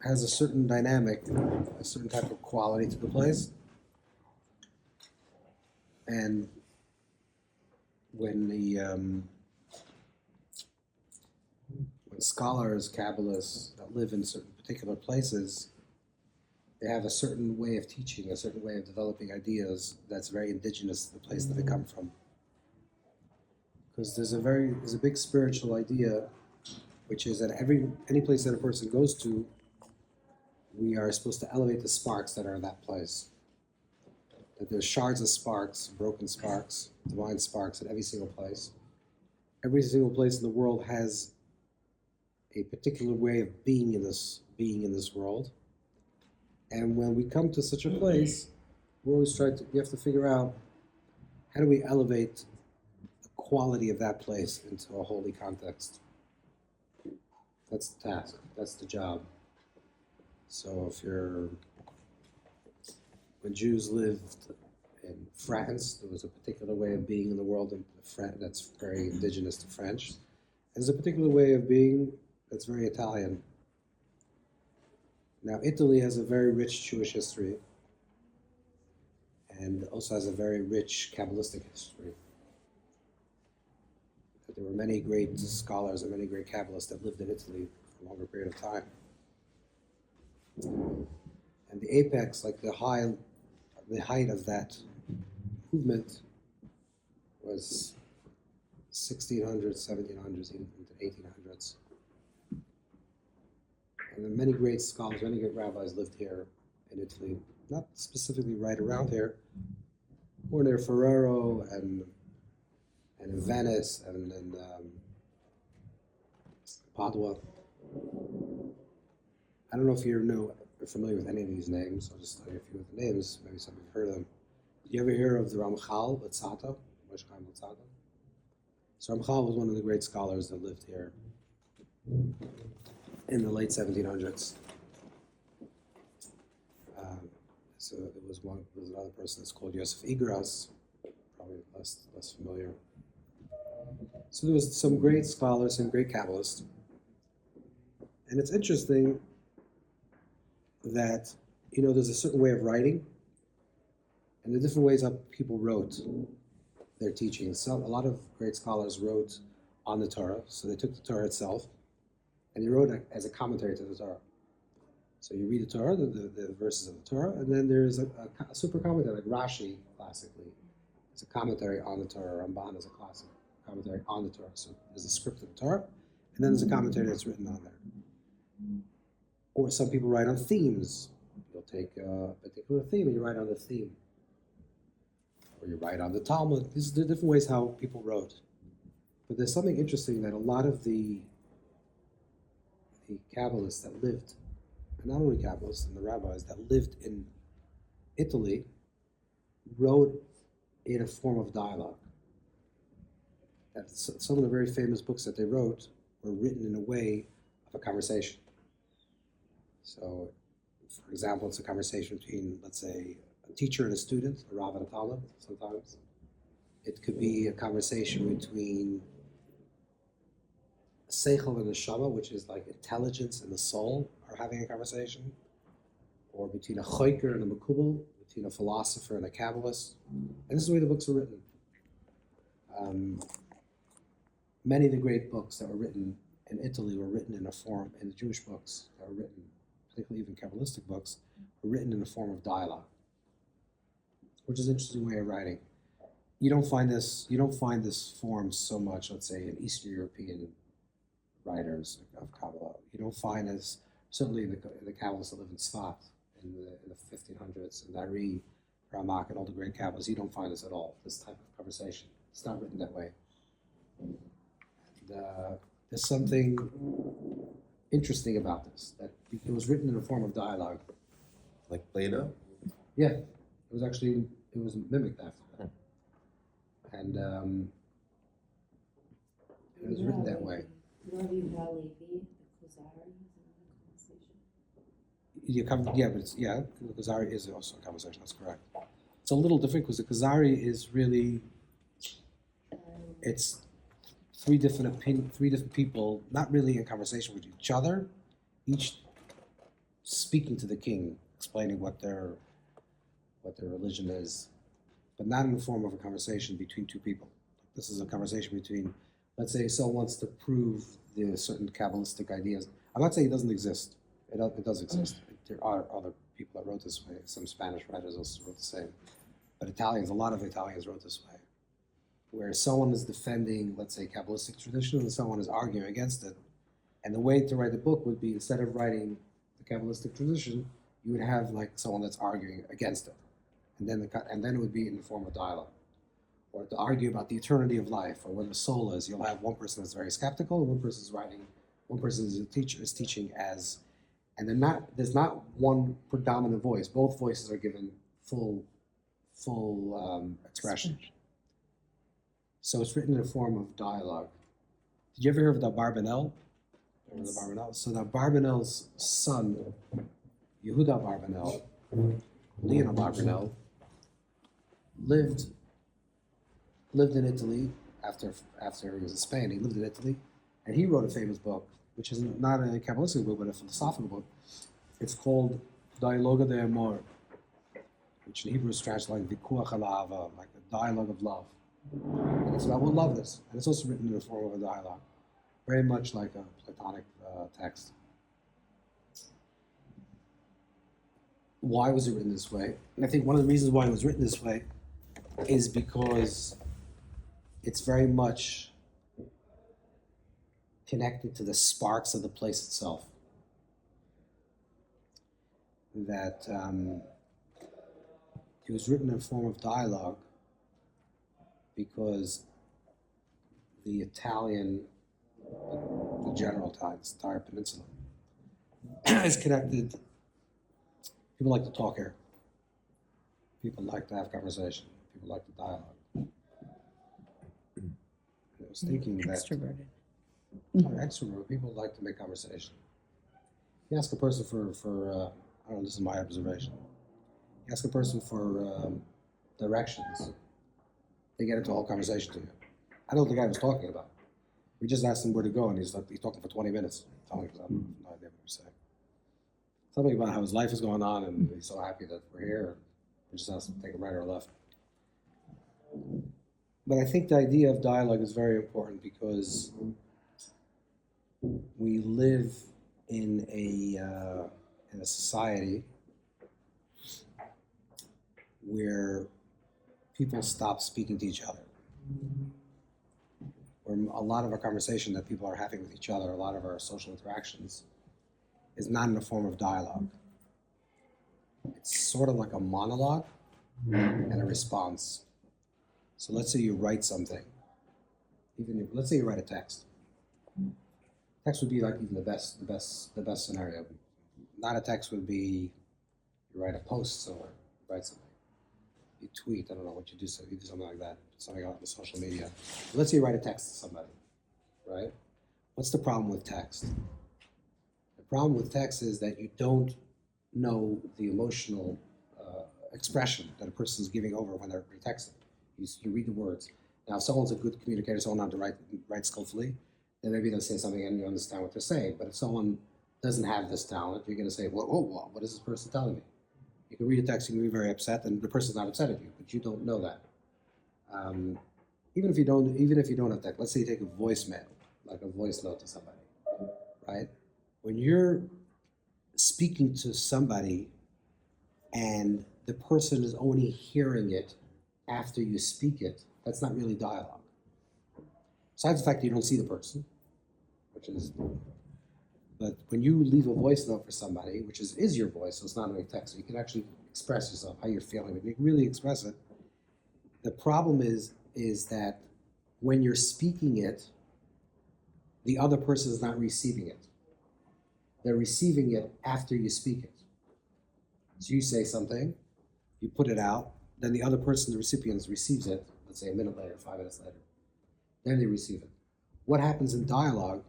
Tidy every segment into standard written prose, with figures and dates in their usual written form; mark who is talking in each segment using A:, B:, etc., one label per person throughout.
A: has a certain dynamic, a certain type of quality to the place. And when when scholars, Kabbalists that live in certain particular places, they have a certain way of teaching, a certain way of developing ideas that's very indigenous to the place that they come from. Because there's a big spiritual idea, which is that any place that a person goes to, we are supposed to elevate the sparks that are in that place. That there's shards of sparks, broken sparks, divine sparks at every single place. Every single place in the world has a particular way of being in this world. And when we come to such a place, we have to figure out, how do we elevate the quality of that place into a holy context? That's the task, that's the job. So when Jews lived in France, there was a particular way of being in the world that's very indigenous to French. There's a particular way of being that's very Italian. Now, Italy has a very rich Jewish history and also has a very rich Kabbalistic history. There were many great scholars and many great Kabbalists that lived in Italy for a longer period of time. And the apex, like the height of that movement was 1600s, 1700s, even into 1800s. And then many great scholars, many great rabbis lived here in Italy, not specifically right around here, more near Ferrero and in Venice and in Padua. I don't know if you're familiar with any of these names. I'll just tell you a few of the names. Maybe some of you have heard of them. Did you ever hear of the Ramchal Batzata? So Ramchal was one of the great scholars that lived here in the late 1700s. So there was another person that's called Yosef Igras, probably less familiar. So there was some great scholars and great Kabbalists. And it's interesting that, there's a certain way of writing and the different ways how people wrote their teachings. So a lot of great scholars wrote on the Torah. So they took the Torah itself and they wrote it as a commentary to the Torah. So you read the Torah, the verses of the Torah, and then there's a super commentary, like Rashi, classically. It's a commentary on the Torah. Ramban is a classic commentary on the Torah. So there's a script of the Torah, and then there's a commentary that's written on there. Or some people write on themes. You'll take a particular theme and you write on the theme. Or you write on the Talmud. These are the different ways how people wrote. But there's something interesting that a lot of the Kabbalists that lived, and not only Kabbalists and the rabbis that lived in Italy, wrote in a form of dialogue. That some of the very famous books that they wrote were written in a way of a conversation. So, for example, it's a conversation between, let's say, a teacher and a student, a Rav and a Talmud, sometimes. It could be a conversation between a seichel and a neshama, which is like intelligence and the soul, are having a conversation. Or between a choker and a makubal, between a philosopher and a Kabbalist. And this is the way the books are written. Many of the great books that were written in Italy were written in a form, in the Jewish books that were written, particularly even Kabbalistic books, were written in a form of dialogue, which is an interesting way of writing. You don't find this form so much, let's say, in Eastern European writers of Kabbalah. You don't find as, certainly the Kabbalists that live in Tzfat in the 1500s, and Ari, Ramak, and all the great Kabbalists, you don't find this at all, this type of conversation. It's not written that way. And, there's something interesting about this, that it was written in a form of dialogue.
B: Like Plato?
A: Yeah, it was mimicked after that. And it was written that way. The Kuzari is also a conversation, that's correct. It's a little different because the Kuzari is really, it's three different people, not really in conversation with each other, each speaking to the king, explaining what their religion is, but not in the form of a conversation between two people. This is a conversation between, let's say, someone wants to prove the certain Kabbalistic ideas. I'm not saying it doesn't exist. It does exist. There are other people that wrote this way. Some Spanish writers also wrote the same. But Italians, a lot of Italians wrote this way, where someone is defending, let's say, Kabbalistic tradition, and someone is arguing against it. And the way to write the book would be, instead of writing the Kabbalistic tradition, you would have like someone that's arguing against it, and then it would be in the form of dialogue, or to argue about the eternity of life or what the soul is. You'll have one person that's very skeptical, and one person is writing, one person is a teacher is teaching as, and there's not one predominant voice. Both voices are given full expression. So it's written in the form of dialogue. Did you ever hear of the Barbanel? Remember the Barbanel? So the Barbanel's son, Yehuda Barbanel, Leon Barbanel, lived in Italy after he was in Spain. He lived in Italy, and he wrote a famous book, which is not a Kabbalistic book, but a philosophical book. It's called Dialoga de Amor, which in Hebrew is translated like Vikuach Alava, like the dialogue of love. And it's about what love is, and it's also written in the form of a dialogue, very much like a Platonic text. Why was it written this way? And I think one of the reasons why it was written this way is because it's very much connected to the sparks of the place itself. That it was written in a form of dialogue because the Italian, the general Italian, the entire peninsula, is connected. People like to talk here. People like to have conversation. People like to dialogue. I was thinking
C: Extroverted.
A: Extrovert people like to make conversation. You ask a person for I don't know, this is my observation. You ask a person for directions, they get into a whole conversation to you. I know what the guy was talking about. We just asked him where to go, and he's talking for 20 minutes, telling us I have no idea what we're saying. Something about how his life is going on, and he's so happy that we're here. We just asked him to take him right or left. But I think the idea of dialogue is very important because we live in a society where people stop speaking to each other. Where a lot of our conversation that people are having with each other, a lot of our social interactions, is not in the form of dialogue. It's sort of like a monologue and a response. So let's say you write something. Let's say you write a text. Text would be like even the best scenario. Not a text would be you write a post somewhere, you write something. You tweet, I don't know what you do, so you do something like that, something out on social media. Let's say you write a text to somebody, right? What's the problem with text? The problem with text is that you don't know the emotional expression that a person is giving over when they're texting. You read the words. Now, if someone's a good communicator, someone knows how to write skillfully, then maybe they'll say something and you understand what they're saying. But if someone doesn't have this talent, you're going to say, whoa, what is this person telling me? You can read a text, you can be very upset, and the person's not upset at you, but you don't know that. Even if you don't have text, let's say you take a voicemail, like a voice note to somebody, right? When you're speaking to somebody and the person is only hearing it after you speak it, that's not really dialogue. Besides the fact that you don't see the person, but when you leave a voice note for somebody, which is your voice, so it's not a text, so you can actually express yourself, how you're feeling, but you can really express it. The problem is that when you're speaking it, the other person is not receiving it. They're receiving it after you speak it. So you say something, you put it out, then the other person, the recipient, receives it, let's say a minute later, 5 minutes later. Then they receive it. What happens in dialogue,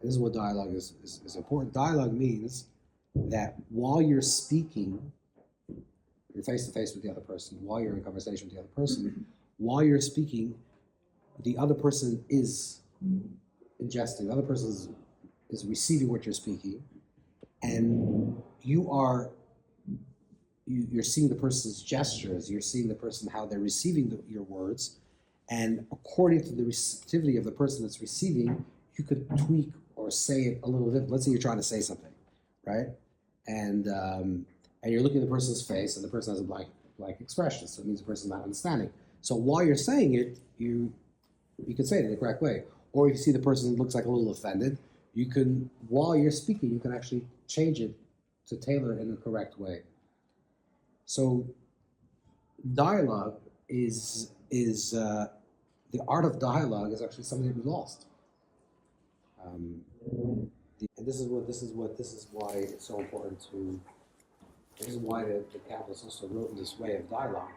A: and this is what dialogue is important. Dialogue means that while you're speaking, you're face-to-face with the other person, while you're in conversation with the other person, while you're speaking, the other person is ingesting, the other person is receiving what you're speaking, and you're seeing the person's gestures, you're seeing the person how they're receiving your words, and according to the receptivity of the person that's receiving, you could tweak or say it a little bit. Let's say you're trying to say something, right? And you're looking at the person's face, and the person has a blank expression, so it means the person's not understanding. So while you're saying it, you can say it in the correct way. Or if you see the person looks like a little offended, you can, while you're speaking, you can actually change it to tailor it in the correct way. So dialogue is the art of dialogue is actually something that we lost. And this is why it's so important to. This is why the Kabbalists also wrote in this way of dialogue.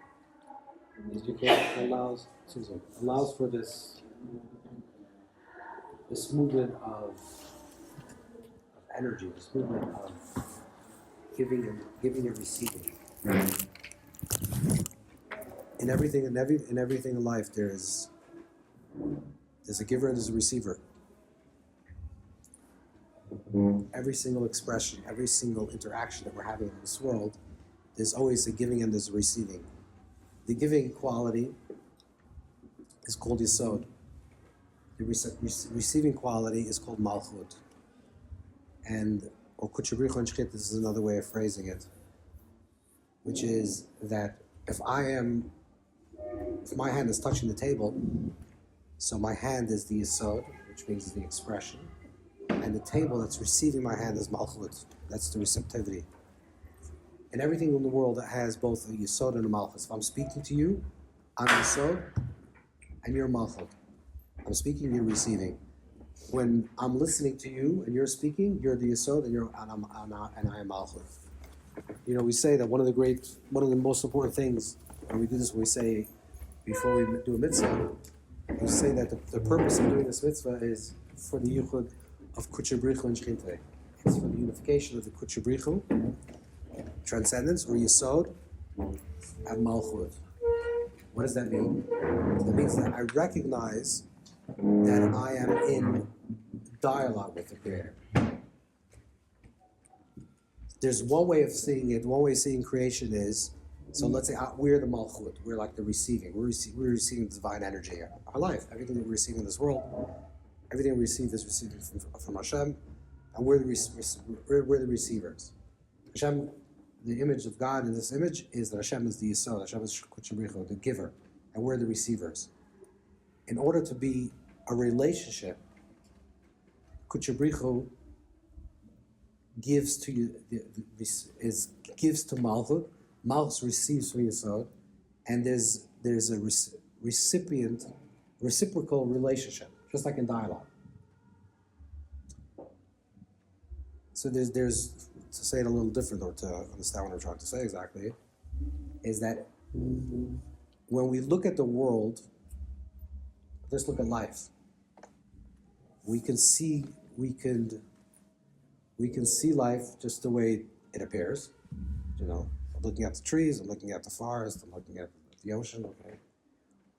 A: Is because it allows for this movement of energy, this movement of giving and receiving. In everything in life, there's a giver and there's a receiver. Every single expression, every single interaction that we're having in this world, there's always a giving and there's a receiving. The giving quality is called Yesod. The receiving quality is called Malchut. And or Kutchabrichu and Shchit, this is another way of phrasing it, which is that if my hand is touching the table, so my hand is the Yesod, which means the expression, and the table that's receiving my hand is Malchut. That's the receptivity. And everything in the world that has both a Yesod and a Malchut. If I'm speaking to you, I'm Yesod, and you're Malchut. I'm speaking, you're receiving. When I'm listening to you and you're speaking, you're the Yesod, and I am Malchut. You know, we say that one of the most important things, and we do this when we say, before we do a mitzvah, we say that the purpose of doing this mitzvah is for the yichud of Kutchabrichu and Shchinte. It's for the unification of the Kutchabrichu, transcendence, or Yesod, and Malchut. What does that mean? That means that I recognize that I am in dialogue with the Creator. There's one way of seeing it. One way of seeing creation is, so let's say we're the Malchut. We're like the receiving. We're receiving divine energy. Our life, everything that we receive in this world, everything we receive is received from Hashem, and we're the receivers. Hashem, the image of God in this image is that Hashem is the Yesod, Hashem is Kutchabrichu, the giver, and we're the receivers. In order to be a relationship, Kutchabrichu gives to you gives to Malchut. Malchut receives from Yesod, and there's a reciprocal relationship, just like in dialogue. So there's to say it a little different, or to understand what I'm trying to say exactly, is that when we look at the world, let's look at life. We can see life just the way it appears. You know, I'm looking at the trees, I'm looking at the forest, I'm looking at the ocean, okay?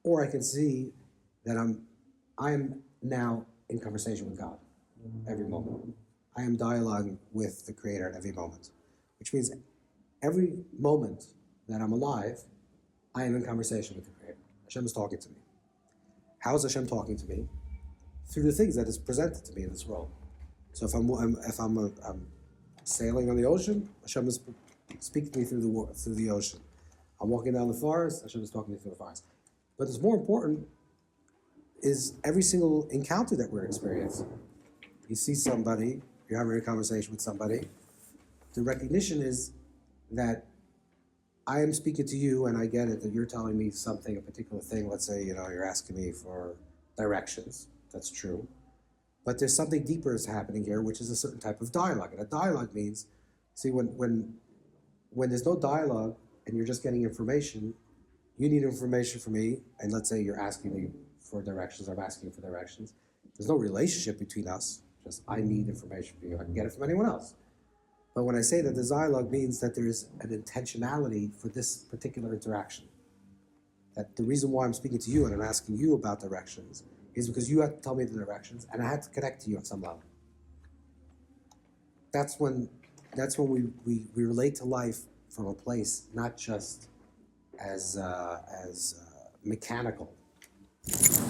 A: Or I can see that I'm now in conversation with God every moment. I am dialoguing with the Creator at every moment, which means every moment that I'm alive, I am in conversation with the Creator. Hashem is talking to me. How is Hashem talking to me? Through the things that is presented to me in this world. So if I'm sailing on the ocean, Hashem is speaking to me through the ocean. I'm walking down the forest, Hashem is talking to me through the forest. But what's more important is every single encounter that we're experiencing. You see somebody, you're having a conversation with somebody, the recognition is that I am speaking to you and I get it, that you're telling me something, a particular thing. Let's say, you're asking me for directions. That's true. But there's something deeper is happening here, which is a certain type of dialogue. And a dialogue means, see, when there's no dialogue and you're just getting information, you need information from me, and let's say you're asking me for directions, I'm asking for directions. There's no relationship between us, just I need information from you. I can get it from anyone else. But when I say that the dialogue means that there is an intentionality for this particular interaction. That the reason why I'm speaking to you and I'm asking you about directions is because you had to tell me the directions and I had to connect to you on some level. That's when that's when we relate to life from a place not just as mechanical, just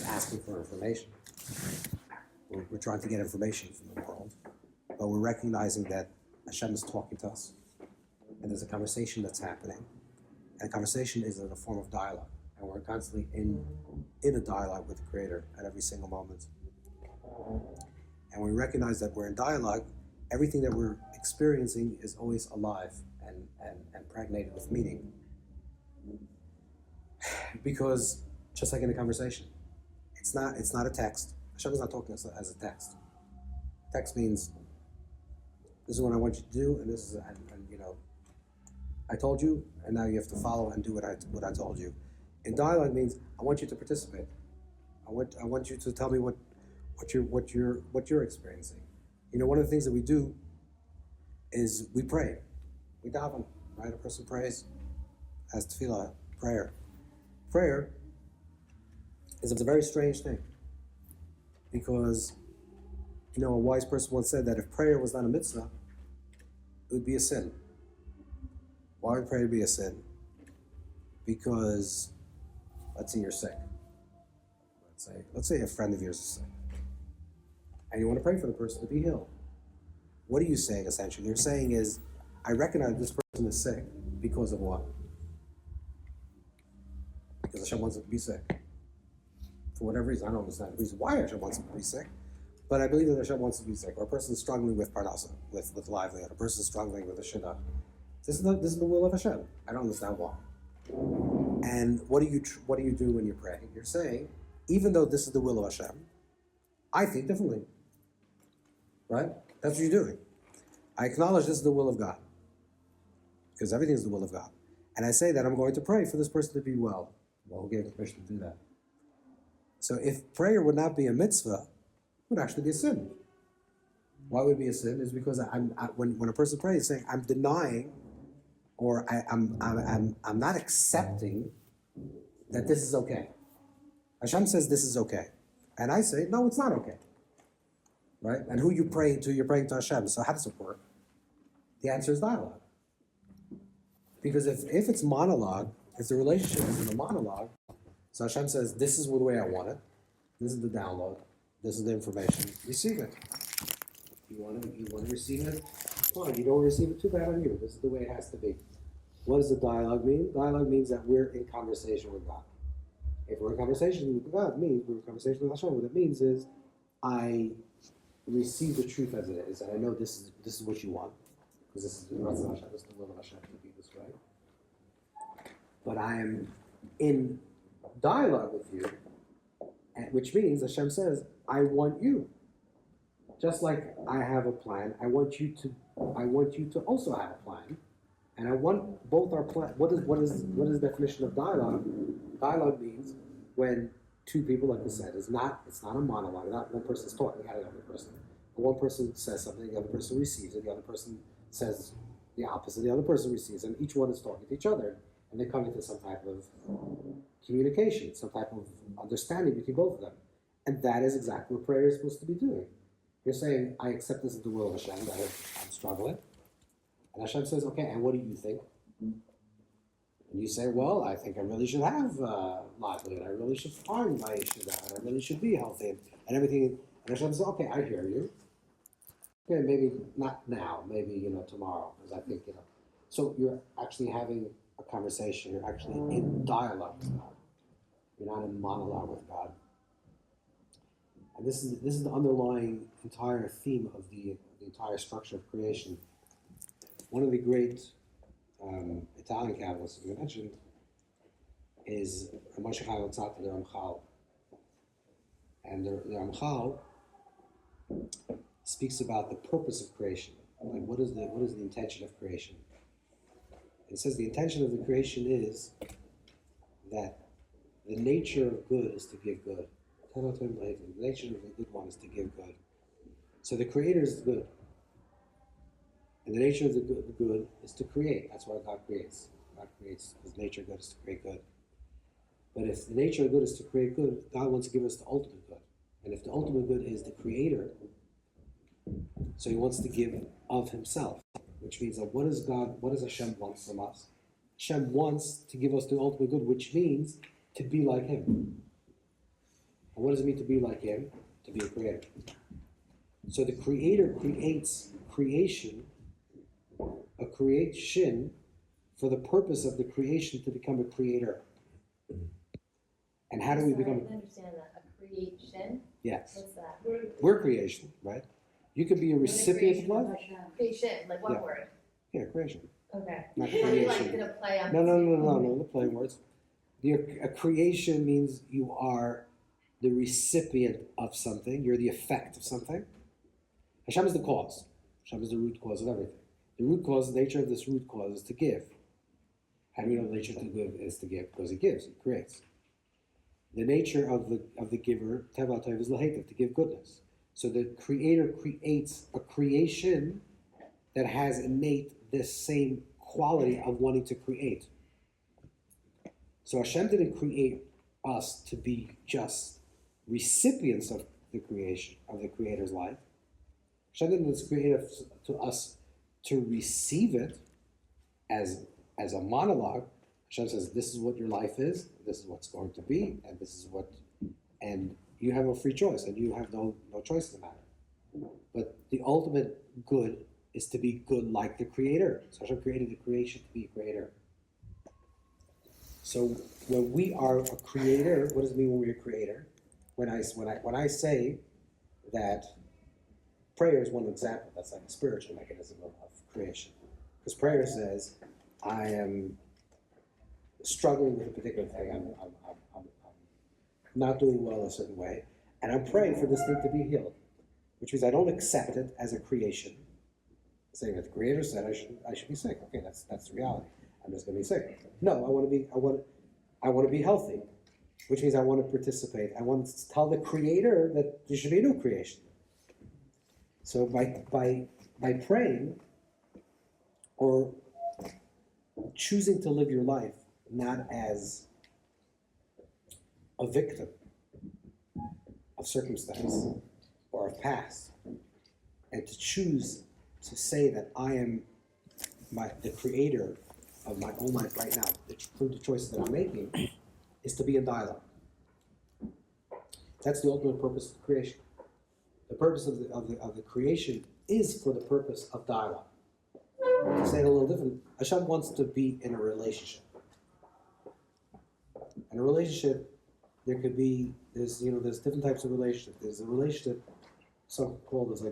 A: asking for information. We're trying to get information from the world, but we're recognizing that Hashem is talking to us, and there's a conversation that's happening, and the conversation is in a form of dialogue, and we're constantly in a dialogue with the Creator at every single moment. And we recognize that we're in dialogue, everything that we're experiencing is always alive and impregnated with meaning. Because just like in a conversation, it's not a text. Hashem is not talking to us as a text. Text means this is what I want you to do, and this is and I told you, and now you have to follow and do what I told you. And dialogue means I want you to participate. I want you to tell me what you're experiencing. One of the things that we do is we pray. We daven, right? A person prays, has tefillah, prayer. Prayer is a very strange thing, because a wise person once said that if prayer was not a mitzvah, it would be a sin. Why would prayer be a sin? Because let's say you're sick. Let's say a friend of yours is sick, and you want to pray for the person to be healed. What are you saying essentially? You're saying is, I recognize this person is sick because of what? Because Hashem wants him to be sick. For whatever reason, I don't understand the reason why Hashem wants him to be sick, but I believe that Hashem wants him to be sick. Or a person is struggling with parnasa, with livelihood. A person is struggling with a shidduch. This is the will of Hashem. I don't understand why. And what do you do when you pray? You're saying, even though this is the will of Hashem, I think differently. Right? That's what you're doing. I acknowledge this is the will of God, because everything is the will of God. And I say that I'm going to pray for this person to be well. Well, who gave the permission to do that? So if prayer would not be a mitzvah, it would actually be a sin. Why would it be a sin? Is because when a person prays, saying I'm denying, or I'm not accepting that this is okay. Hashem says this is okay, and I say no, it's not okay. Right? And who you praying to? You're praying to Hashem. So how does it work? The answer is dialogue. Because if it's monologue, if the relationship is in a monologue, so Hashem says, this is the way I want it. This is the download. This is the information. Receive it. You want to receive it? Fine. You don't receive it, too bad on you. This is the way it has to be. What does the dialogue mean? Dialogue means that we're in conversation with God. If we're in conversation with God, it means we're in conversation with Hashem. What it means is, I receive the truth as it is, and I know this is what you want, because this is the will of Hashem to be this way. But I am in dialogue with you, which means Hashem says, I want you. Just like I have a plan, I want you to also have a plan, and I want both our plan. What is the definition of dialogue? Dialogue means when two people, like we said, it's not a monologue. Not one person's talking at another person. One person says something, the other person receives it. The other person says the opposite. The other person receives it, and each one is talking to each other, and they come into some type of communication, some type of understanding between both of them. And that is exactly what prayer is supposed to be doing. You're saying, I accept this as the will of Hashem, that I'm struggling. And Hashem says, okay, and what do you think? And you say, well, I think I really should have livelihood. I really should find my shidduch. I really should be healthy and everything. And Hashem says, okay, I hear you. Okay, maybe not now, maybe, tomorrow, because I think, So you're actually having a conversation. You're actually in dialogue with God. You're not in monologue with God. And this is the underlying entire theme of the entire structure of creation. One of the great Italian Kabbalists we mentioned is Moshe Chaim Luzzatto, the Ramchal. And the Ramchal speaks about the purpose of creation. Like, what is the intention of creation? It says the intention of the creation is that the nature of good is to give good. The nature of the good one is to give good. So the Creator is good. And the nature of the good is to create. That's why God creates. God creates, because nature good is to create good. But if the nature of good is to create good, God wants to give us the ultimate good. And if the ultimate good is the Creator, So he wants to give of himself, which means that what does Hashem want from us? Hashem wants to give us the ultimate good, which means to be like him. And what does it mean to be like him? To be a creator. So the creator creates a creation for the purpose of the creation to become a creator. And how do we become?
C: I can understand that. A creation?
A: Yes.
C: What's that?
A: We're creation, right? You could be a recipient of life.
C: Creation, like what
A: Yeah.
C: word?
A: Yeah, creation.
C: Okay.
A: Not
C: I like
A: creation.
C: did a play on
A: No, the plain words. A creation means you are the recipient of something. You're the effect of something. Hashem is the cause. Hashem is the root cause of everything. The root cause, the nature of this root cause is to give. How do we know the nature to give is to give? Because he gives, he creates. The nature of the giver, Teva Tov, is lahetiv, to give goodness. So the creator creates a creation that has innate this same quality of wanting to create. So Hashem didn't create us to be just recipients of the creation, of the Creator's life. Hashem didn't create us to receive it as a monologue. Hashem says, this is what your life is, this is what's going to be, and this is what, and you have a free choice, and you have no choice in the matter. But the ultimate good is to be good like the Creator. So Hashem created the creation to be a creator. So when we are a creator, what does it mean when we're a creator? When I say that prayer is one example, that's like a spiritual mechanism of creation. Because prayer says, I am struggling with a particular thing, I'm not doing well a certain way, and I'm praying for this thing to be healed. Which means I don't accept it as a creation, saying that the Creator said I should be sick. Okay, that's the reality. I'm just going to be sick. No, I want to be healthy, which means I want to participate. I want to tell the Creator that there should be a new creation. So by praying or choosing to live your life not as a victim of circumstance or of past, and to choose to say that I am the creator of my own life right now, through the choices that I'm making, is to be in dialogue. That's the ultimate purpose of creation. The purpose of the creation is for the purpose of dialogue. To say it a little different, Hashem wants to be in a relationship. In a relationship, there's different types of relationship. There's a relationship, some call this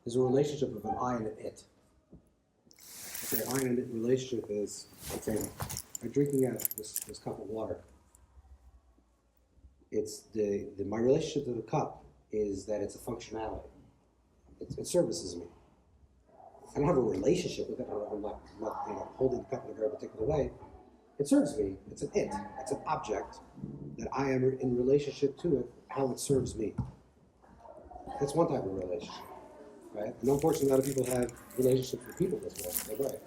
A: there's a relationship of an I and an it. Okay, I and it relationship is, okay, I'm drinking out this cup of water. It's my relationship to the cup is that it's a functionality. It services me. I don't have a relationship with it. I'm not holding the cup in a very particular way. It serves me. It's an it. It's an object that I am in relationship to it, how it serves me. That's one type of relationship, right? And unfortunately, a lot of people have relationships with people this way.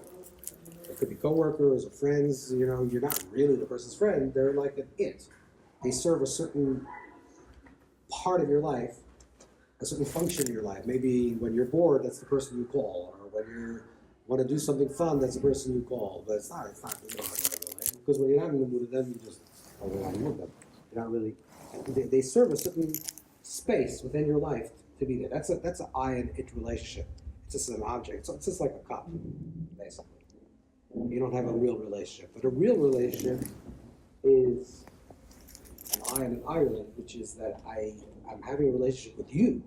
A: It could be coworkers or friends. You're not really the person's friend. They're like an it. They serve a certain part of your life, a certain function in your life. Maybe when you're bored, that's the person you call, or when you want to do something fun, that's the person you call. But it's not because when you're not in the mood with them, you just don't really want to move them. You're not really. They serve a certain space within your life to be there. That's an I and it relationship. It's just an object. So it's just like a cup, basically. You don't have a real relationship, but a real relationship is an I and an I relationship, which is that I'm having a relationship with you,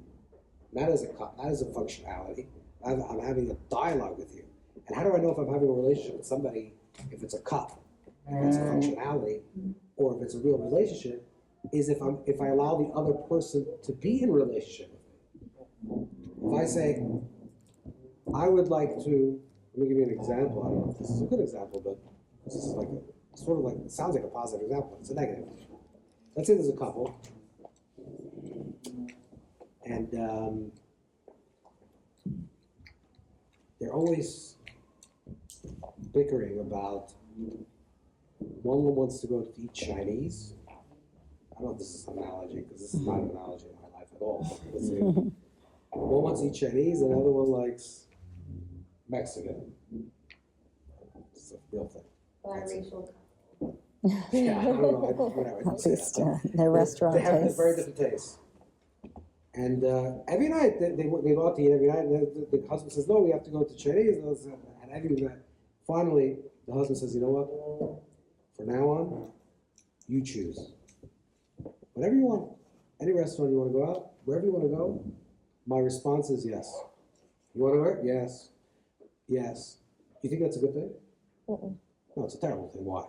A: not as a cup, not as a functionality. I'm having a dialogue with you. And how do I know if I'm having a relationship with somebody, if it's a cup, if it's a functionality, or if it's a real relationship, is if I allow the other person to be in a relationship with me. If I say, I would like to, let me give you an example. I don't know if this is a good example, but this is it sounds like a positive example, but it's a negative. Let's say there's a couple, and they're always bickering about one wants to go to eat Chinese. I don't know if this is an analogy, because this is not an analogy in my life at all. Let's say One wants to eat Chinese, and the other one likes Mexican. It's a real thing.
C: Biracial.
A: Yeah, I don't know. I don't
D: At
A: say
D: least
A: that.
D: their restaurant
A: They have
D: tastes.
A: very different tastes. And every night they go out to eat every night. And the husband says, "No, we have to go to Chinese." And every night, finally, the husband says, "You know what? From now on, you choose. Whatever you want, any restaurant you want to go out, wherever you want to go." My response is yes. You want to go? Yes. Yes. You think that's a good thing?
D: Mm-mm.
A: No, it's a terrible thing. Why?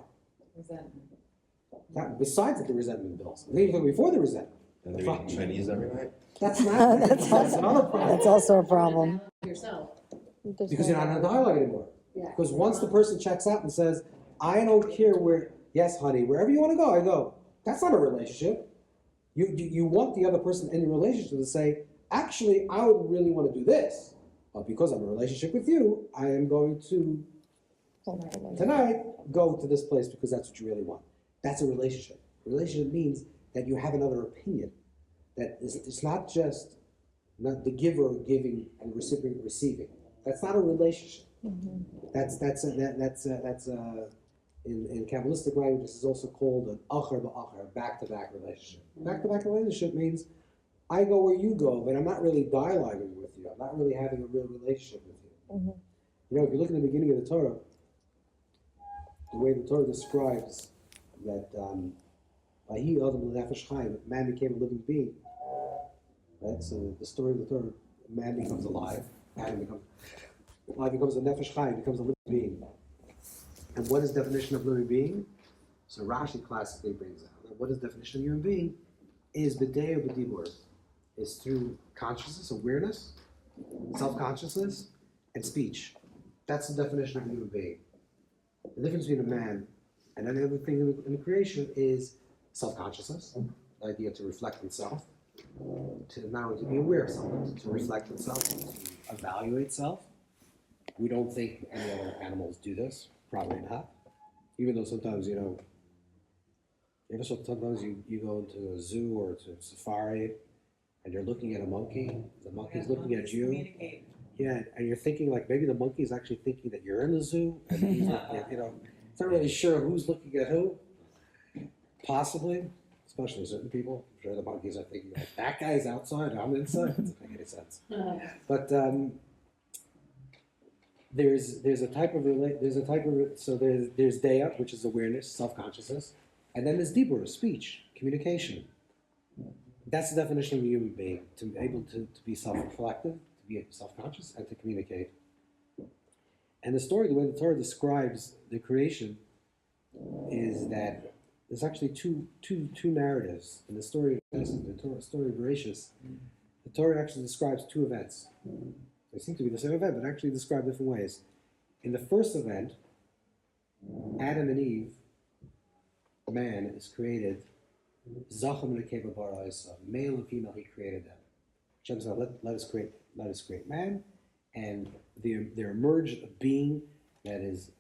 E: Resentment.
A: Besides the resentment bills, even before the resentment.
B: And they're eating Chinese every night?
A: That's not.
D: That's
A: that's another problem.
D: That's also a problem.
E: Yourself.
A: Because you're not in a dialogue anymore.
E: Yeah.
A: Because once the person checks out and says, "I don't care where," yes, honey, wherever you want to go, I go. That's not a relationship. You want the other person in your relationship to say, "Actually, I would really want to do this, but because I'm in a relationship with you, I am going to tonight go to this place because that's what you really want." That's a relationship. A relationship means that you have another opinion. That it's not just not the giver giving and recipient receiving. That's not a relationship. That's in Kabbalistic language. This is also called an acher ba'acher, back-to-back relationship. Back-to-back relationship means I go where you go, but I'm not really dialoguing with you. I'm not really having a real relationship with you. You know, if you look in the beginning of the Torah, the way the Torah describes that man became a living being. Right? So the story of the Torah, man becomes alive, Adam becomes a nefesh chai, becomes a living being. And what is the definition of living being? So Rashi classically brings out that what is the definition of human being is b'dei b'dibur, is through consciousness, awareness, self-consciousness, and speech. That's the definition of a human being. The difference between a man and any other thing in the creation is self-consciousness, the idea to reflect itself, to not only to be aware of something, to reflect itself, to evaluate self. We don't think any other animals do this, probably not. Even though sometimes, sometimes you go into a zoo or to a safari and you're looking at a monkey, the monkey's looking at you.
E: Communicate.
A: Yeah, and you're thinking like maybe the monkey's actually thinking that you're in the zoo, and he's looking at, it's not really sure who's looking at who. Possibly, especially certain people. I'm sure the monkeys are thinking like that guy's outside, I'm inside. It doesn't make any sense. But there's a type of so there's daya, which is awareness, self-consciousness, and then there's dibur, speech, communication. That's the definition of a human being: to be able to be self-reflective, to be self-conscious, and to communicate. And the story, the way the Torah describes the creation, is that there's actually two narratives in the story of Genesis, the story of Bereshis. The Torah actually describes two events. They seem to be the same event, but actually described different ways. In the first event, Adam and Eve, man, is created. Zacham nekeva bara isa, male and female, he created them. Hashem said, let us create man, and there emerged a being that is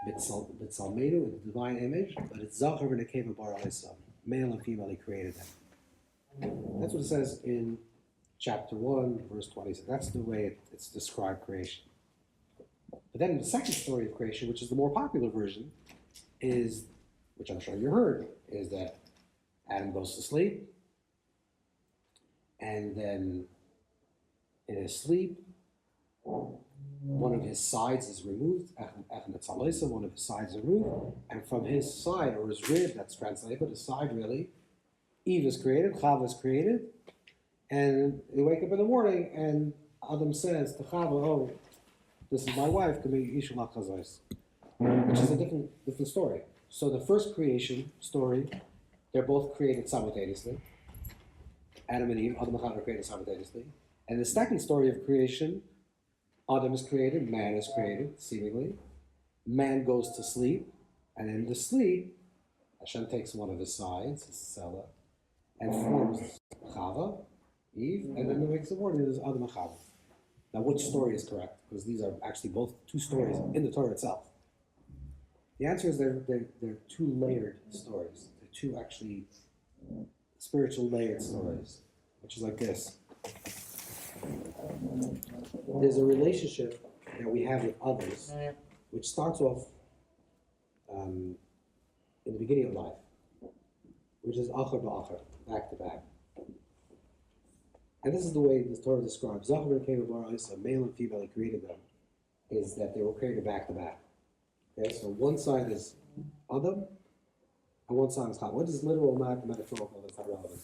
A: B'Tsalmenu, in the divine image, but it's Zachar v'Nekeva bara isa, male and female, he created them. That's what it says in chapter 1, verse 26. That's the way it's described creation. But then the second story of creation, which is the more popular version, is, which I'm sure you heard, is that Adam goes to sleep, and then in his sleep, one of his sides is removed, one of his sides is removed, and from his side, or his rib, that's translated, but his side really, Eve is created, Chava is created, and they wake up in the morning, and Adam says to Chava, "Oh, this is my wife, which is a different story." So the first creation story, they're both created simultaneously. Adam and Eve, Adam and Chava are created simultaneously. And the second story of creation, Adam is created, man is created, seemingly. Man goes to sleep, and in the sleep, Hashem takes one of his sides, his Selah, and forms Chava, Eve, and then makes the morning, there's Adam and Chava. Now, which story is correct? Because these are actually both two stories in the Torah itself. The answer is they're two layered stories. They're two actually spiritual layered stories, which is like this. there's a relationship that we have with others, which starts off in the beginning of life, which is acher ba'acher, back to back. And this is the way the Torah describes Zachar came bar Isa, male and female, he created them, is that they were created back to back. Okay, so one side is Adam, and one side is Chava. What is literal, not metaphorical, that's not relevant.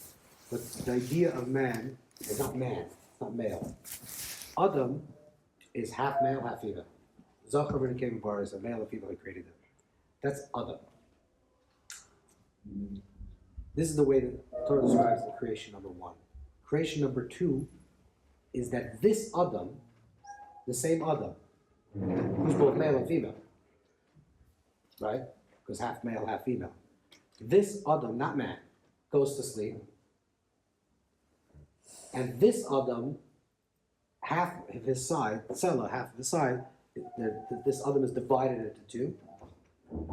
A: But the idea of man is not man, it's not male. Adam is half male, half female. Zachar came bar Isa, male and female, he created them. That's Adam. This is the way that the Torah describes the creation number one. Creation number two is that this Adam, the same Adam, who's both male and female, right? Because half male, half female. This Adam, not man, goes to sleep. And this Adam, half of his side, Selah, half of his side, this Adam is divided into two.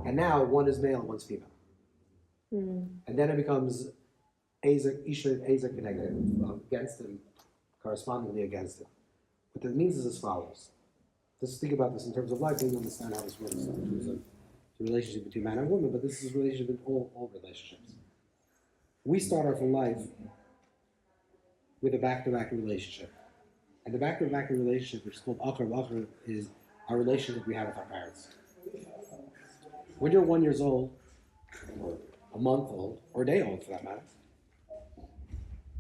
A: And now one is male and one's female. And then it becomes Isha against him, correspondingly against him. What that means is as follows. Just think about this in terms of life, then you understand how this works in terms of the relationship between man and woman, but this is a relationship in all relationships. We start off in life with a back-to-back relationship. And the back-to-back relationship, which is called acher ba'acher, is our relationship we have with our parents. When you're 1 year old, or a month old, or a day old for that matter,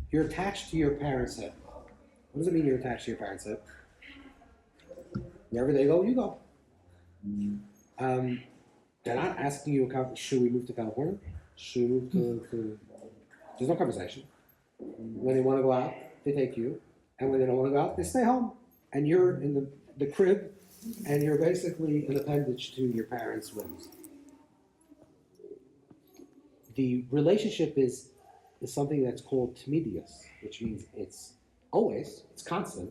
A: you're attached to your parents' hip. What does it mean you're attached to your parents' hip? Wherever they go, you go. They're not asking you, should we move to California? Should we move to... There's no conversation. When they want to go out, they take you. And when they don't want to go out, they stay home. And you're in the crib, and you're basically an appendage to your parents' whims. The relationship is something that's called timidius, which means it's constant,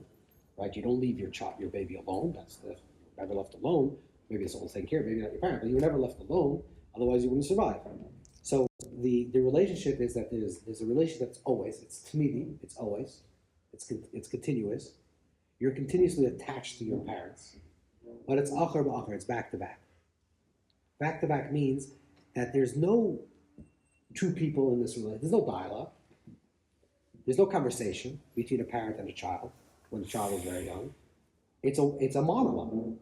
A: right? You don't leave your baby alone. That's the never left alone. Maybe someone's taking care of, maybe not your parent, but you were never left alone. Otherwise, you wouldn't survive. So the relationship is that there's a relationship that's always. It's timidi. It's always. It's continuous. You're continuously attached to your parents, but it's acher ba'acher. It's back to back. Back to back means that there's no two people in this relationship. There's no dialogue. There's no conversation between a parent and a child when the child is very young. It's a monologue.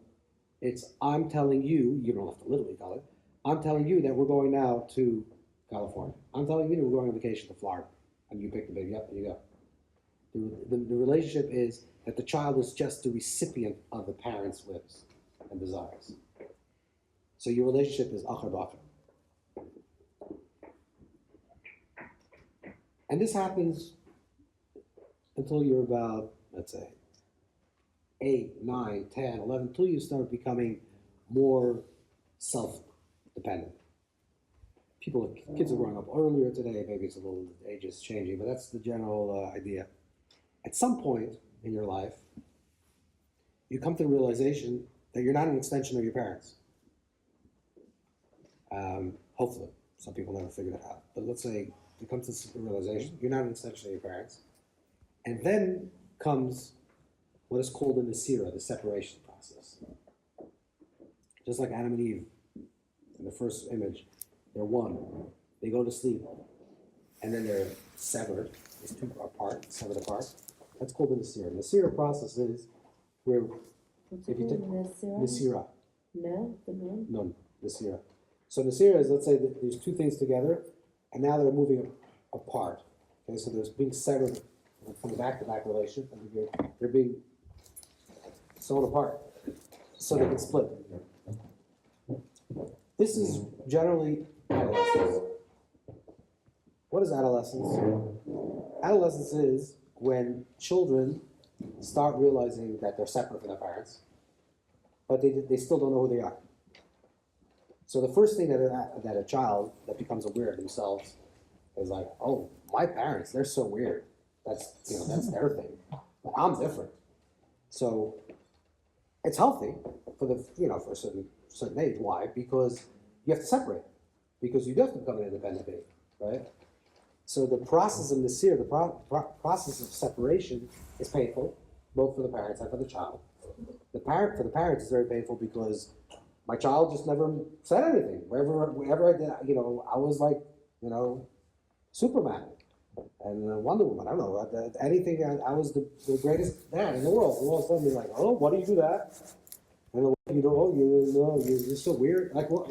A: It's I'm telling you, you don't have to literally tell it, I'm telling you that we're going now to California. I'm telling you that we're going on vacation to Florida. And you pick the baby up and you go. The relationship is that the child is just the recipient of the parent's whims and desires. So your relationship is acher ba'acher. And this happens until you're about, let's say, 8, 9, 10, 11, until you start becoming more self-dependent. Kids are growing up earlier today, maybe it's a little, the age is changing, but that's the general idea. At some point in your life, you come to the realization that you're not an extension of your parents. Hopefully, some people never figure that out. But let's say you come to this realization, you're not an extension of your parents. And then comes what is called the Nesira, the separation process. Just like Adam and Eve, in the first image, they're one. They go to sleep, and then they're severed. These two are apart, severed apart. That's called the Nesira. The Nesira process is where
D: What's
A: if
D: it
A: you take
D: called?
A: Nesira,
D: No, the one.
A: no, Nesira. So Nesira is, let's say that there's two things together, and now they're moving apart. Okay, so there's being severed from the back-to-back relationship, and they're being sewn apart, so they can split. This is generally adolescence. What is adolescence? Adolescence is when children start realizing that they're separate from their parents, but they still don't know who they are. So the first thing that a child that becomes aware of themselves is like, oh, my parents, they're so weird. That's their thing. But I'm different. So it's healthy for for a certain age. Why? Because you have to separate. Because you do have to become an independent being, right? So the process of Nasir, the process of separation is painful. both for the parents and for the child. For the parents, it's very painful because my child just never said anything. Wherever I did, I was like, Superman and Wonder Woman. I don't know anything. I was the greatest dad in the world. And all of a sudden, they're like, "Oh, why do you do that?" And you're so weird. Like, well,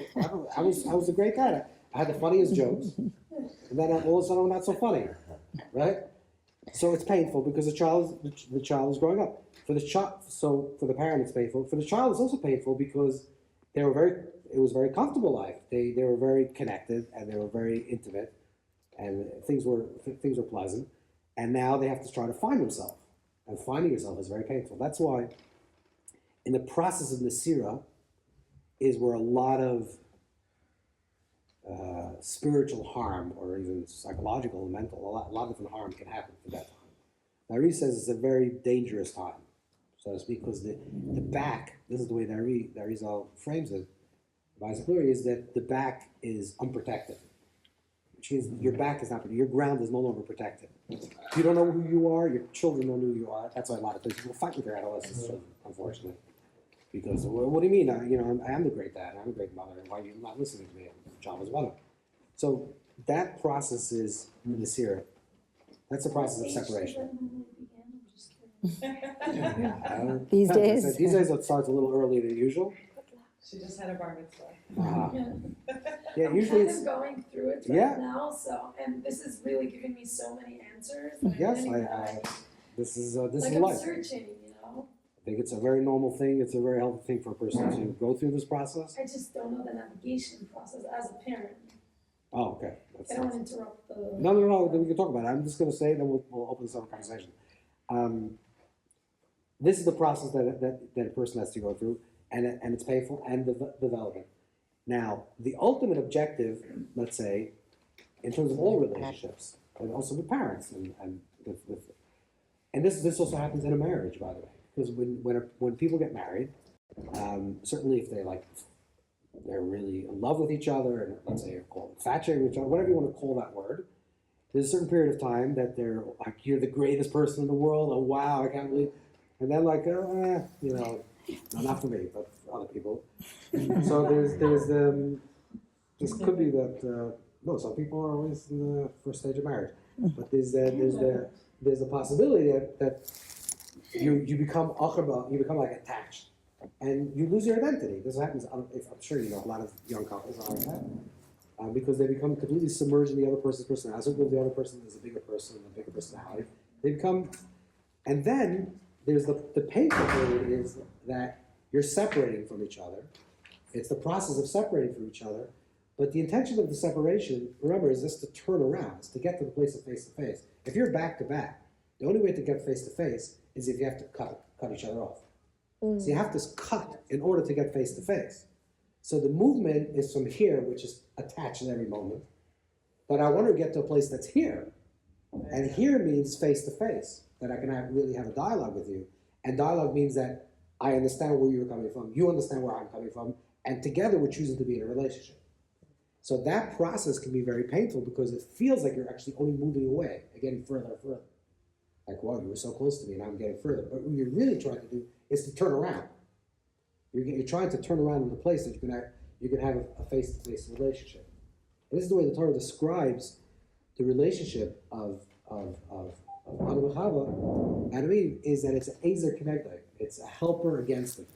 A: I was a great dad. I had the funniest jokes, and then all of a sudden, I'm not so funny, right? So it's painful because the child is growing up. For the parent, it's painful. For the child, it's also painful because it was a very comfortable life. They were very connected and they were very intimate, and things were pleasant. And now they have to try to find themselves, and finding yourself is very painful. That's why, in the process of Nasira, is where a lot of spiritual harm, or even psychological and mental, a lot of different harm can happen for that time. Nari says it's a very dangerous time, so to speak, because the back, this is the way the Arizal frames it, basically, is that the back is unprotected, which means your back is not protected, your ground is no longer protected. You don't know who you are, your children don't know who you are. That's why a lot of people fight with their adolescents, children, unfortunately. Because, well, what do you mean? I am the great dad, I'm a great mother, and why are you not listening to me? John was one of them. So that process is Nasira. That's the process of separation.
E: These days?
A: These days it starts a little earlier than usual.
F: She just had a bar mitzvah.
A: Yeah,
G: I'm
A: usually
G: kind
A: it's...
G: of going through it
A: Yeah.
G: right now, so, and this is really giving me so many answers.
A: Yes,
G: I
A: this is
G: like
A: life.
G: I'm searching,
A: I think it's a very normal thing. It's a very healthy thing for a person to go through this process.
G: I just don't know the navigation process as a parent.
A: Oh, okay.
G: I don't want to interrupt the.
A: No. Then we can talk about it. I'm just going to say, then we'll open this up conversation. This is the process that a person has to go through, and it's painful and development. Now, the ultimate objective, let's say, in terms of all relationships, and also with parents, and this also happens in a marriage, by the way, because when people get married, certainly if they're really in love with each other, and let's say you're called infatuated with each other, whatever you want to call that word, there's a certain period of time that they're like, you're the greatest person in the world, oh wow, I can't believe, and then not for me, but for other people. So this could be that, no, some people are always in the first stage of marriage, but there's a possibility that you become like attached, and you lose your identity. This happens, I'm sure you know, a lot of young couples are like that, because they become completely submerged in the other person's personality. So the other person is a bigger person, a bigger personality. They become, and then there's the painful period is that you're separating from each other. It's the process of separating from each other, but the intention of the separation, remember, is just to turn around, is to get to the place of face-to-face. If you're back-to-back, the only way to get face-to-face is if you have to cut each other off. So you have to cut in order to get face-to-face. So the movement is from here, which is attached at every moment, but I want to get to a place that's here. And here means face-to-face, that I can really have a dialogue with you. And dialogue means that I understand where you're coming from, you understand where I'm coming from, and together we're choosing to be in a relationship. So that process can be very painful because it feels like you're actually only moving away, getting further and further. Like, wow, you were so close to me, and I'm getting further. But what you're really trying to do is to turn around. You're trying to turn around in a place that you can have a face-to-face relationship. And this is the way the Torah describes the relationship of Adam and Chava. And I mean, is that it's an Ezer Kenegdai. It's a helper against them.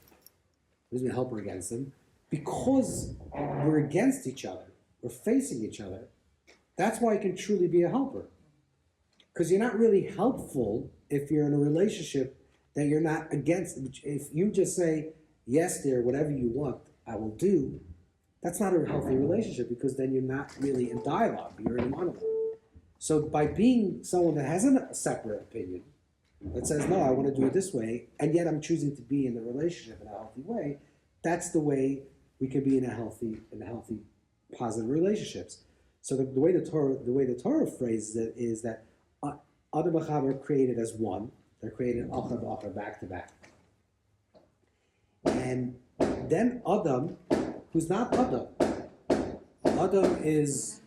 A: There's a helper against them. Because we're against each other, we're facing each other, that's why you can truly be a helper. Because you're not really helpful if you're in a relationship that you're not against. If you just say, yes, dear, whatever you want, I will do, that's not a healthy relationship because then you're not really in dialogue, you're in a monologue. So by being someone that has a separate opinion, that says, no, I want to do it this way, and yet I'm choosing to be in the relationship in a healthy way, that's the way we can be in a healthy, positive relationships. So the way the Torah phrases it is that Adam and Chava are created as one. They're created achar v'achar, back to back. And then Adam, who's not Adam. Adam is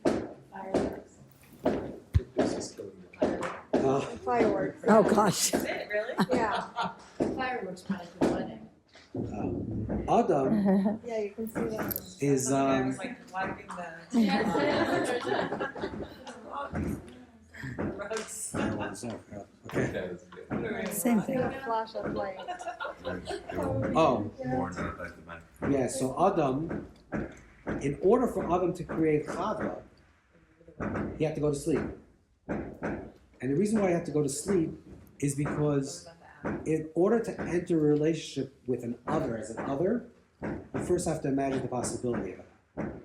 E: Fireworks. Oh, gosh.
F: That's it, really?
E: Yeah,
C: Fireworks kind of the wedding.
A: Adam
E: yeah, you can see that.
A: is
F: I was like wiping the. Gross.
A: okay.
E: Same thing. A flash of light.
A: Oh,
B: More than like
A: yeah. So Adam, in order for Adam to create Chava, he had to go to sleep. And the reason why he had to go to sleep is because in order to enter a relationship with an other as an other, you first have to imagine the possibility of it.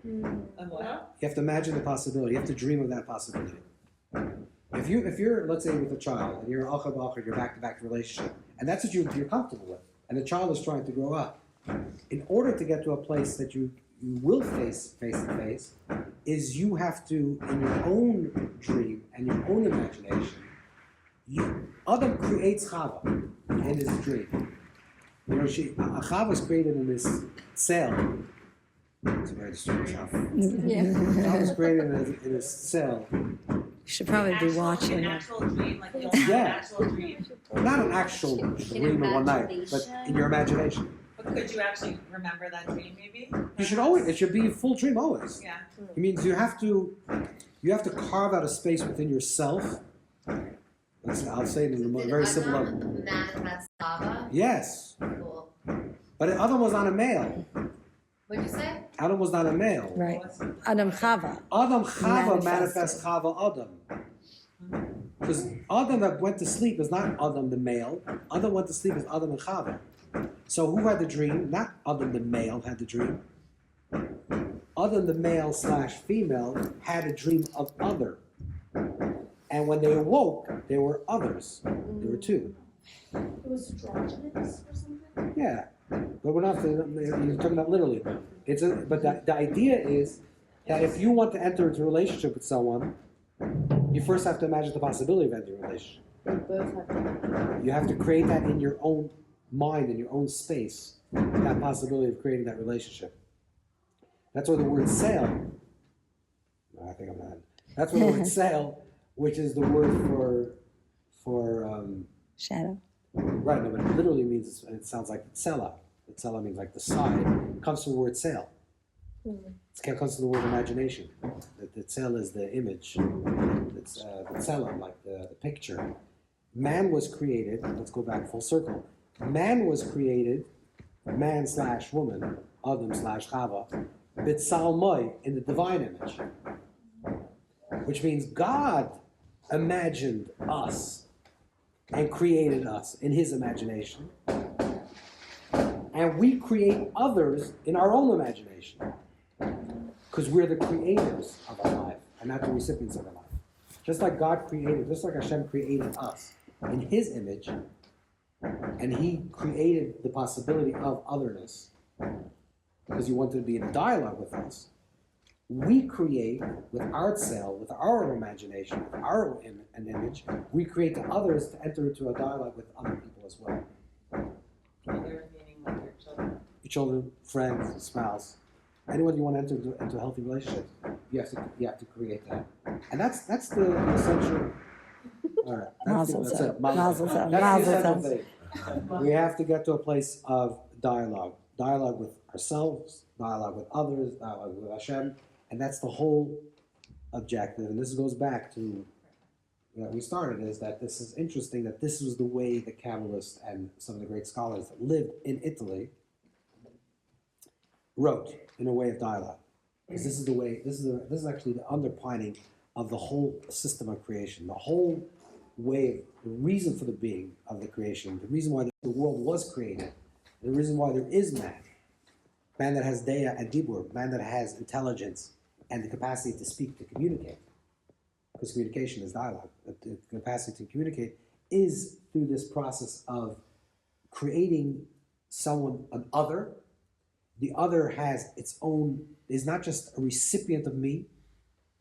F: And what?
A: You have to imagine the possibility. You have to dream of that possibility. If you're let's say with a child and you're acha b'acha, you're back-to-back relationship, and that's what you're comfortable with, and the child is trying to grow up, in order to get to a place that you will face to face, is you have to, in your own dream and your own imagination, Adam creates Chava in his dream. You know, Chava is created in this cell. It's a very strange Chava. Chava is created in this cell.
E: You should probably be watching
F: An
E: it.
F: actual dream, like you'll have
A: Yeah.
F: an actual dream.
A: Not an actual dream in one night, but in your imagination.
F: But could you actually remember that dream maybe?
A: You should always, it should be a full dream always.
F: Yeah.
A: It means you have to carve out a space within yourself. I'll say it in a very simple level.
C: Manifest Saba.
A: Yes,
C: Cool.
A: but Adam was not a male.
C: What'd you say?
A: Adam was not a male.
E: Right. Adam Chava.
A: Adam Chava
E: Manifested.
A: manifests Chava Adam. Because Adam that went to sleep is not Adam the male. Adam went to sleep is Adam and Chava. So who had the dream? Not Adam the male had the dream. Adam the male / female had a dream of other. And when they awoke, they were others. There were two.
G: It was androgynous or something?
A: Yeah. But we're not, you're talking about literally. But the idea is that if you want to enter into a relationship with someone, you first have to imagine the possibility of entering a relationship.
D: We both have to.
A: You have to create that in your own mind, in your own space, that possibility of creating that relationship. That's where the word sail, I think I'm not. That's where the word sail, which is the word for
E: Shadow.
A: right, no, but it literally means, it sounds like tsela. The tsela means like the side. It comes from the word sail. It comes from the word imagination. The tsel is the image. It's the tselem, like the picture. Man was created, let's go back full circle. Man was created, man / woman, Adam / Chava, b'tsalmoi, in the divine image. Which means God imagined us and created us in his imagination. And we create others in our own imagination. Because we're the creators of our life and not the recipients of our life. Just like Hashem created us in his image, and he created the possibility of otherness because he wanted to be in a dialogue with us. We create with our self, with our imagination, with our an image, we create the others to enter into a dialogue with other people as well.
F: Others meaning like your children.
A: Your children, friends, spouse, anyone you want to enter into a healthy relationship, you have to create that, and that's the essential. All right, that's it.
E: Mazel tov.
A: That's the
E: Mazel
A: essential
E: tov.
A: thing. We have to get to a place of dialogue with ourselves, dialogue with others, dialogue with Hashem, and that's the whole objective. And this goes back to we started, is that this is interesting that this was the way the Kabbalists and some of the great scholars that lived in Italy wrote in a way of dialogue. Because this is the way, this is actually the underpinning of the whole system of creation, the whole way, the reason for the being of the creation, the reason why the world was created, the reason why there is man that has daya and dibur, man that has intelligence and the capacity to speak, to communicate. Because communication is dialogue. The capacity to communicate is through this process of creating someone, an other. The other has its own, is not just a recipient of me,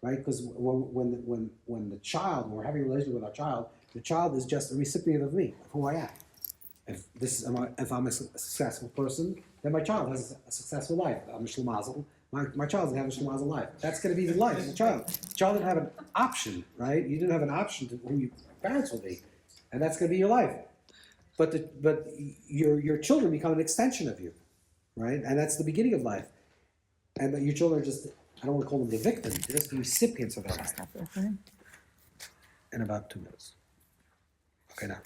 A: right? Because when the child, when we're having a relationship with our child, the child is just a recipient of me, of who I am. If I'm a successful person, then my child has a successful life. I'm a shlemazel. My child's gonna have a shlemazel life. That's gonna be the life of the child. The child didn't have an option, right? You didn't have an option to who your parents will be. and that's going to be your life. But your children become an extension of you, right? And that's the beginning of life. And your children are just, I don't want to call them the victims, they're just the recipients of that life.
E: Stop recording.
A: In about 2 minutes. Okay, now.